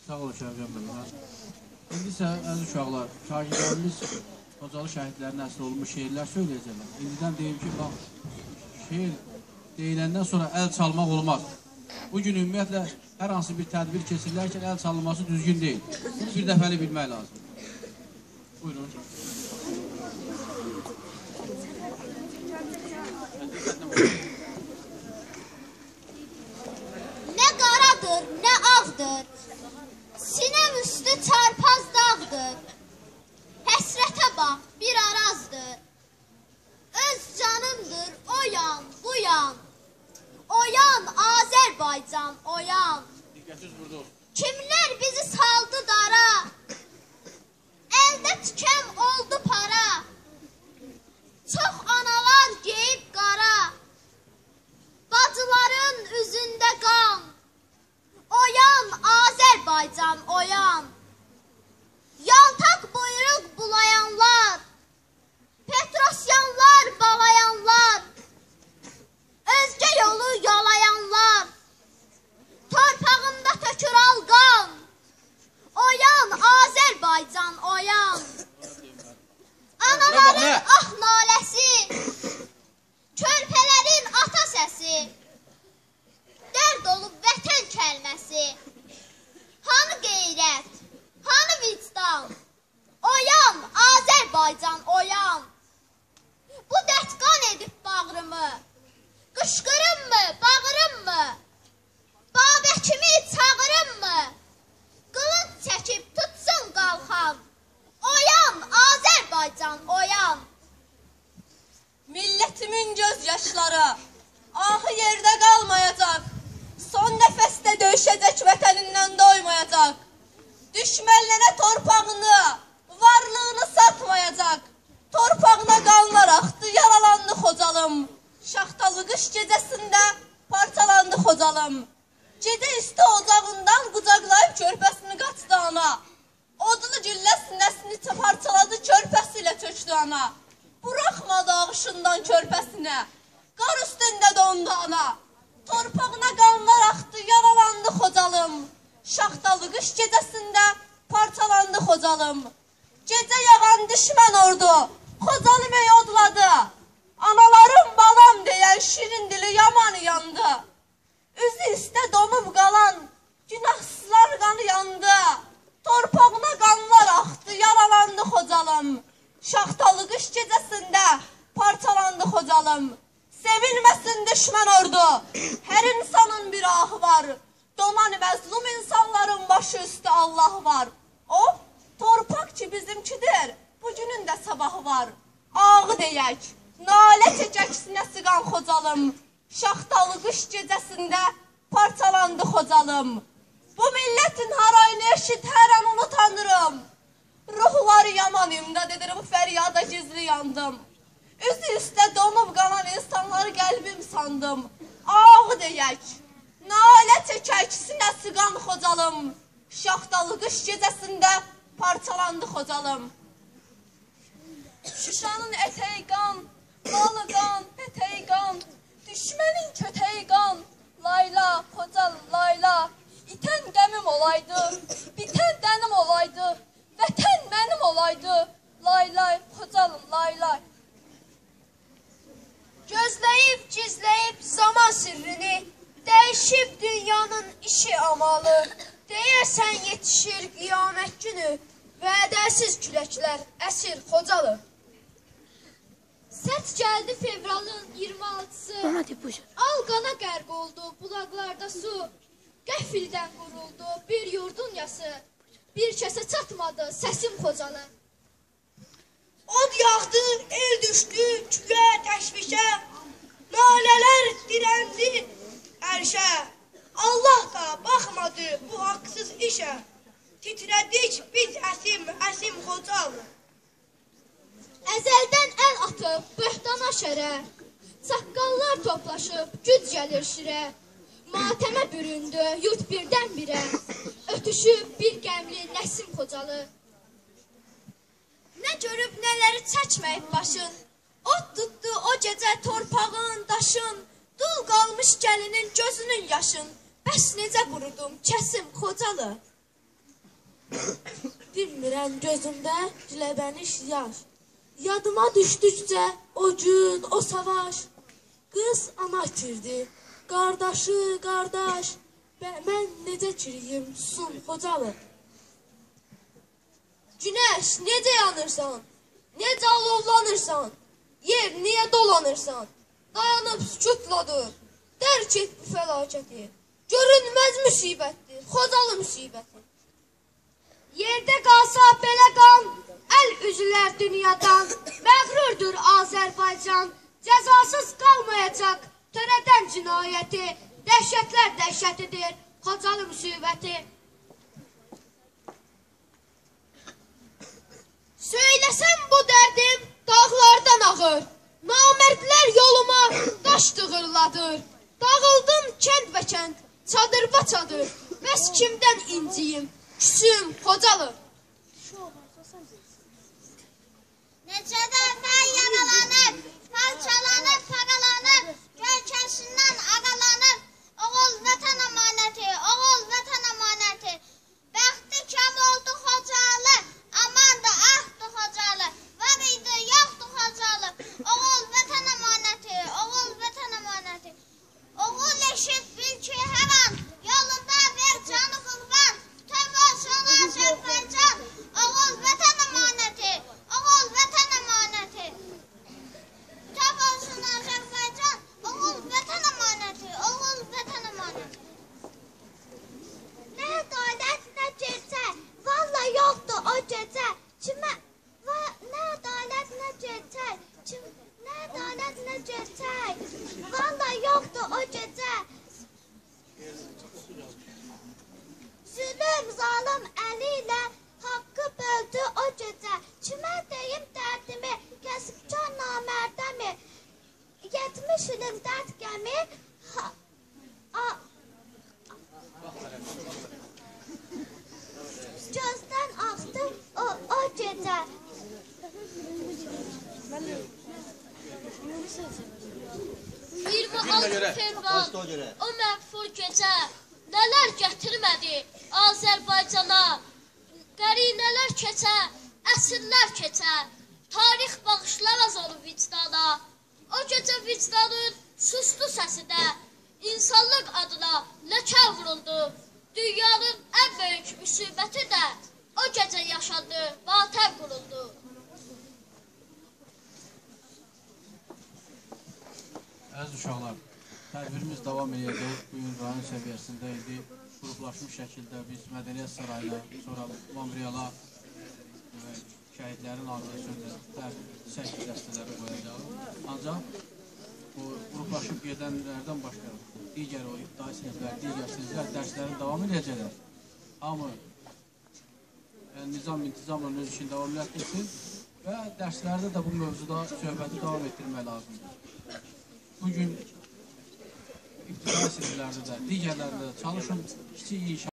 Sağ olun Şərəfcan bəy. İndi isə əziz uşaqlar, şagirdlərimiz Xocalı şəhidlərin əsli olmuş şeirlər söyləyəcəklər. İndidən deyim ki, bax, şeir deyiləndən sonra əl çalmaq olmaz. Bugün ümumiyyətlə hər hansı bir tədbir keçirilərkən əl çalınması düzgün deyil. Bunu bir dəfəli bilmək lazım. Buyurun. Nə qaradır, nə ağdır, sinem üstü çarpaz dağdır. Həsrətə bax, bir arazdır, öz canımdır, o yan, bu yan. Oyan Azərbaycan, oyan. Kimlər bizi saldı dara, əldə tükəm oldu para. Çox analar geyib qara, bacıların üzündə qan. Oyan Azərbaycan, oyan. Yaltaq buyruq bulayanlar, Petrosyanlar, balayanlar, özgə yolu yalayanlar, torpağımda tökür alqan. Oyan Azərbaycan, oyan. Anaların ah naləsi, körpələrin ata səsi, dərd olub vətən kəlməsi. Hanı qeyrət, hanı vicdan, oyan Azərbaycan, oyan. Bu dətqan edib bağrımı, qışqırınmı, bağırınmı, Babəkimi çağırınmı, qılınc çəkib tutsun qalxan. Oyan Azərbaycan, oyan. Milletimin gözyaşları ahı yerdə qalmayacaq. Son nəfəsdə döyüşəcək, vətənindən doymayacaq. Düşmənlərə torpağını, varlığını satmayacaq. Torpağına qanlar axdı, yaralandı Xocalım. Şaxtalı qış gecəsində parçalandı Xocalım. Gecə üstü ocağından qucaqlayıb körpəsini qaçdı ana. Odlu güllə sinəsini parçaladı, körpəsi ilə çöktü ana. Buraxmadı ağışından körpəsinə, qar üstündə dondu ana. Torpağına qanlar axdı, yaralandı Xocalım. Şaxtalı qış gecəsində parçalandı Xocalım. Gecə yağan düşmən ordu, Xocalımı yodladı. Analarım balam deyən şirin dili yamanı yandı. Üzü üstə donub qalan günahsızlar qanı yandı. Torpağına qanlar axdı, yaralandı Xocalım. Şaxtalı qış gecəsində parçalandı Xocalım. Sevilməsin düşmən ordu, hər insanın bir ahı var. Donan məzlum insanların başı üstü Allah var. O, torpaq ki bizimkidir, bugünün də sabahı var. Ağı deyək, nalə çəkək sinəsi qan Xocalım. Şaxtalı qış gecəsində parçalandı Xocalım. Bu millətin harayını eşit, hər an onu tanırım. Ruhları yaman imdad edir, bu fəryada gizli yandım. Üzü üstə donub qalan insanları qəlbim sandım. Ağı deyək, nalə çəkək sinəsi qan Xocalım. Şaxtalı qış gecəsində parçalandı Xocalım. Şuşanın ətəyi qan, balı qan, pətəyi qan, düşmənin kötəyi qan. Layla, Xocalım, layla, itən qəmim olaydı, bitən dənim olaydı, vətən mənim olaydı. Laylay, Xocalım, laylay. Gözləyib, gizləyib zaman sirrini, dəyişib dünyanın işi amalı. Deyəsən yetişir qiyamət günü, vədəsiz küləklər əsir Xocalı. Sərt gəldi fevralın 26-sı, al qana qərq oldu bulaqlarda su. Qəfildən quruldu bir yurdun yası, bir kəsə çatmadı səsim Xocalı. Od yağdı, el düşdü, külə, təşvişə, nalələr dirəndi ərşə. Allah da baxmadı bu haqsız işə, titrədik biz əsim, əsim Xocalı. Əzəldən əl atıb böhtana şərə, saqqallar toplaşıb güc gəlir şirə. Matəmə büründü yurt birdən birə, ötüşüb bir qəmli Nəsim Xocalı. Nə görüb nələri çəkməyib başın, ot tutdu o gecə torpağın, daşın, dul qalmış gəlinin gözünün yaşın. Bəs necə qurudum kəsim Xocalı? Dinmirəm gözümdə güləbəniş yaş. Yadıma düşdükcə o gün, o savaş. Qız ana itirdi, qardaşı, qardaş. Mən necə kiriyim, sun, Xocalı. Günəş, necə yanırsan? Necə alovlanırsan? Yer, niyə dolanırsan? Dayanıb sükutladır. Dərk et bu fəlakəti. Görünməz müsibətdir, Xocalı müsibəti. Yerdə qalsa belə qan, əl üzülər dünyadan. Məğrurdur Azərbaycan, cəzasız qalmayacaq törədən cinayəti. Dəhşətlər dəhşətidir, Xocalı müsibəti. Söyləsəm bu dərdim dağlardan ağır. Namərdlər yoluma daş dığırladır. Dağıldım kənd və kənd, çadır və çadır. Bəs kimdən inciyim, küsüm Xocalı. Neçə dəfə yaralanıb, parçalanıb, paralanıb, gölkəsindən ağalanıb. Oğul vətən əmanəti, oğul vətən əmanəti. Bəxti kam oldu Xocalı, aman da ahdı Xocalı. Var idi, yoxdu Xocalı. Oğul vətən əmanəti, oğul vətən əmanəti. Oğul eşit bil ki hər an, yolunda ver canı qurban. Töv olsun Azərbaycan, oğul vətən əmanəti, oğul vətən əmanəti. Töv olsun Azərbaycan, oğul vətən əmanəti, oğul vətən əmanəti. Nə ədalət, nə gecə, valla yoxdur o gecə. Kimə? Nə ədalət, nə gecə, nə ədalət, nə gecə, valla yoxdur o gecə. Zülüm, zalım əli ilə haqqı böldü o gecə. Kimə deyim dərdimi, kəsbkar namərdəmi? 70 ilin dərd gəmi, gözdən axdı o gecə. 26 fevral o məğfur gecə nələr gətirmədi Azərbaycana. Qərinələr keçə, əsrlər keçə, tarix bağışlamaz onu vicdana. O gecə vicdanın sustu səsi də insanlıq adına ləkə vuruldu. Dünyanın ən böyük müsibəti də o gecə yaşandı, matəm quruldu. Əziz uşaqlar, tədbirimiz davam edəcək. Bugün rayon səviyyəsində idi. Qruplaşmış şəkildə biz Mədəniyyət Sarayına, sonra Memoriala şəhidlərin adını söndürüb səhv dəstələri qoyacaq. Ancaq bu qruplaşıb gedənlərdən başqa digər o ibtidai siniflər, digər siniflər dərslərin davam edəcəklər. Amma nizam-intizamla öz işini davam etdirsin və dərslərdə də bu mövzuda söhbəti davam etdirmək lazımdır. Bugün ibtidai siniflərdə də, digərlərdə də çalışın, kiçik inşa